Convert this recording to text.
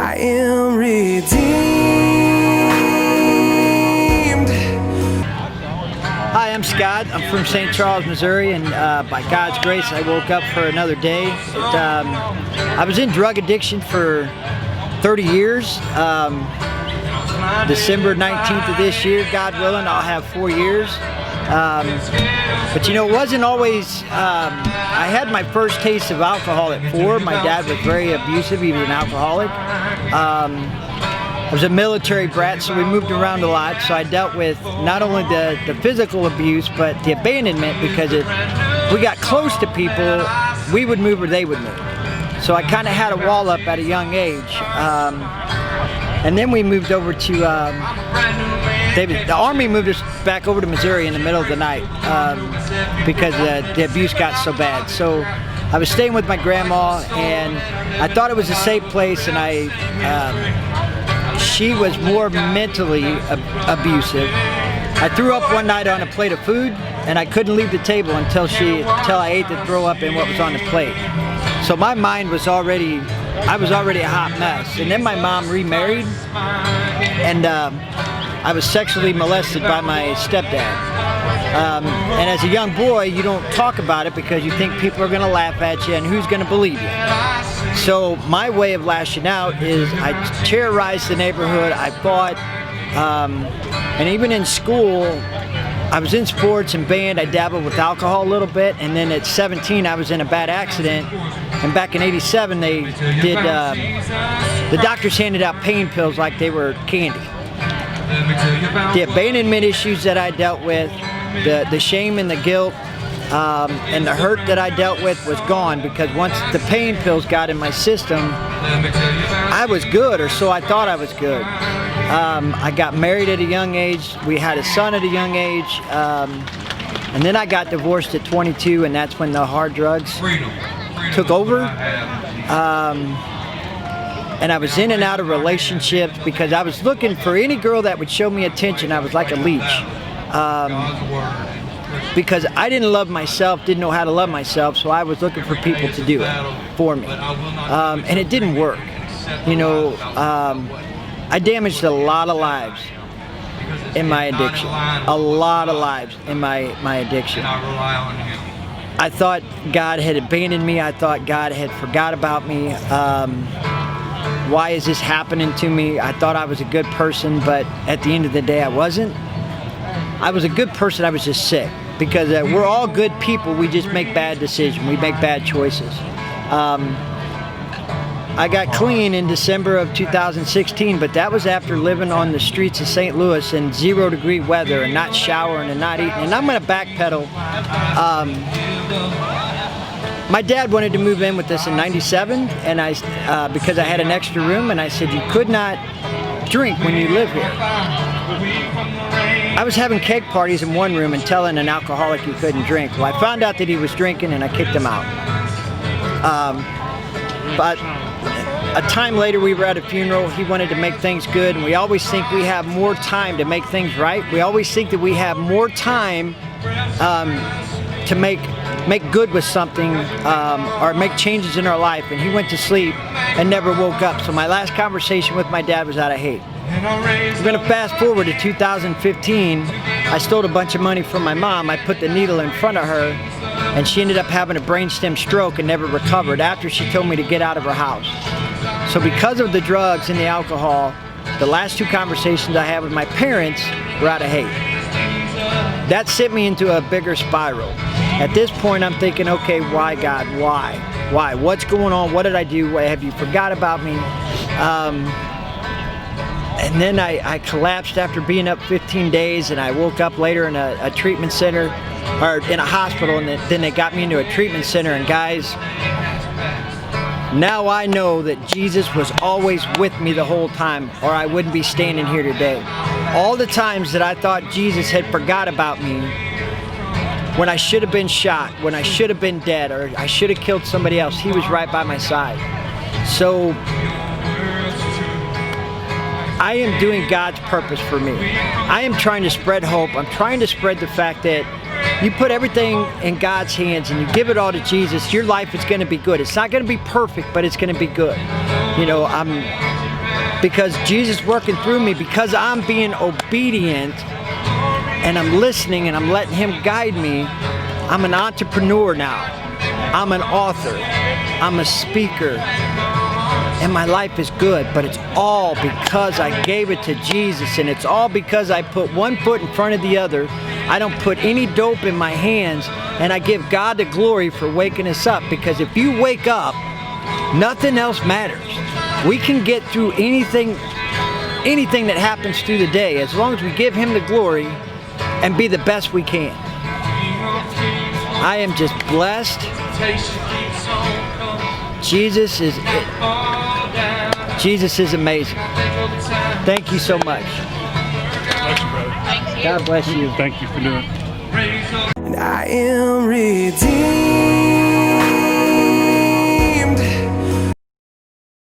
I am redeemed. Hi, I'm Scott. I'm from St. Charles, Missouri, and by God's grace, I woke up for another day. I was in drug addiction for 30 years. December 19th of this year, God willing, I'll have 4 years. But you know, it wasn't always, I had my first taste of alcohol at 4. My dad was very abusive. He was an alcoholic. I was a military brat, so we moved around a lot. So I dealt with not only the physical abuse, but the abandonment, because if we got close to people, we would move or they would move. So I kind of had a wall up at a young age. And then we moved over to, the Army moved us back over to Missouri in the middle of the night because the abuse got so bad. So I was staying with my grandma, and I thought it was a safe place, and she was more mentally abusive. I threw up one night on a plate of food, and I couldn't leave the table until I ate the throw up in what was on the plate. So my mind was I was already a hot mess. And then my mom remarried, and I was sexually molested by my stepdad. And as a young boy, you don't talk about it because you think people are going to laugh at you and who's going to believe you. So my way of lashing out is I terrorized the neighborhood. I fought, and even in school, I was in sports and band. I dabbled with alcohol a little bit, and then at 17, I was in a bad accident. And back in '87, they did. The doctors handed out pain pills like they were candy. The abandonment issues that I dealt with, the shame and the guilt, and the hurt that I dealt with was gone, because once the pain pills got in my system, I was good, or so I thought I was good. I got married at a young age. We had a son at a young age. And then I got divorced at 22, and that's when the hard drugs took over. And I was in and out of relationships because I was looking for any girl that would show me attention. I was like a leech. Because I didn't love myself, didn't know how to love myself, so I was looking for people to do it for me. And it didn't work. You know, I damaged a lot of lives in my addiction. A lot of lives in my addiction. I thought God had abandoned me. I thought God had forgot about me. Why is this happening to me? I thought I was a good person, but at the end of the day, I wasn't. I was a good person, I was just sick. Because we're all good people, we just make bad decisions, we make bad choices. I got clean in December of 2016, but that was after living on the streets of St. Louis in 0-degree weather and not showering and not eating. And I'm gonna backpedal. My dad wanted to move in with us in '97, and because I had an extra room, and I said, you could not drink when you live here. I was having keg parties in one room and telling an alcoholic he couldn't drink. Well, I found out that he was drinking, and I kicked him out. But a time later, we were at a funeral. He wanted to make things good, and we always think we have more time to make things right. We always think that we have more time to make good with something, or make changes in our life. And he went to sleep and never woke up. So my last conversation with my dad was out of hate. We're going to fast forward to 2015. I stole a bunch of money from my mom. I put the needle in front of her, and she ended up having a brainstem stroke and never recovered after she told me to get out of her house. So because of the drugs and the alcohol, the last 2 conversations I had with my parents were out of hate. That sent me into a bigger spiral. At this point, I'm thinking, okay, why, God? Why? Why? What's going on? What did I do? Have you forgot about me? And then I collapsed after being up 15 days, and I woke up later in a treatment center, or in a hospital, and then they got me into a treatment center. And guys, now I know that Jesus was always with me the whole time, or I wouldn't be standing here today. All the times that I thought Jesus had forgot about me, when I should have been shot, when I should have been dead, or I should have killed somebody else, he was right by my side. So I am doing God's purpose for me. I am trying to spread hope. I'm trying to spread the fact that you put everything in God's hands and you give it all to Jesus, your life is going to be good. It's not going to be perfect, but it's going to be good. You know, because Jesus working through me, because I'm being obedient and I'm listening and I'm letting Him guide me. I'm an entrepreneur now. I'm an author. I'm a speaker. And my life is good, but it's all because I gave it to Jesus, and it's all because I put one foot in front of the other. I don't put any dope in my hands, and I give God the glory for waking us up, because if you wake up, nothing else matters. We can get through anything that happens through the day as long as we give Him the glory and be the best we can. I am just blessed. Jesus is amazing. Thank you so much. God bless you. Thank you for doing it. And I am redeemed.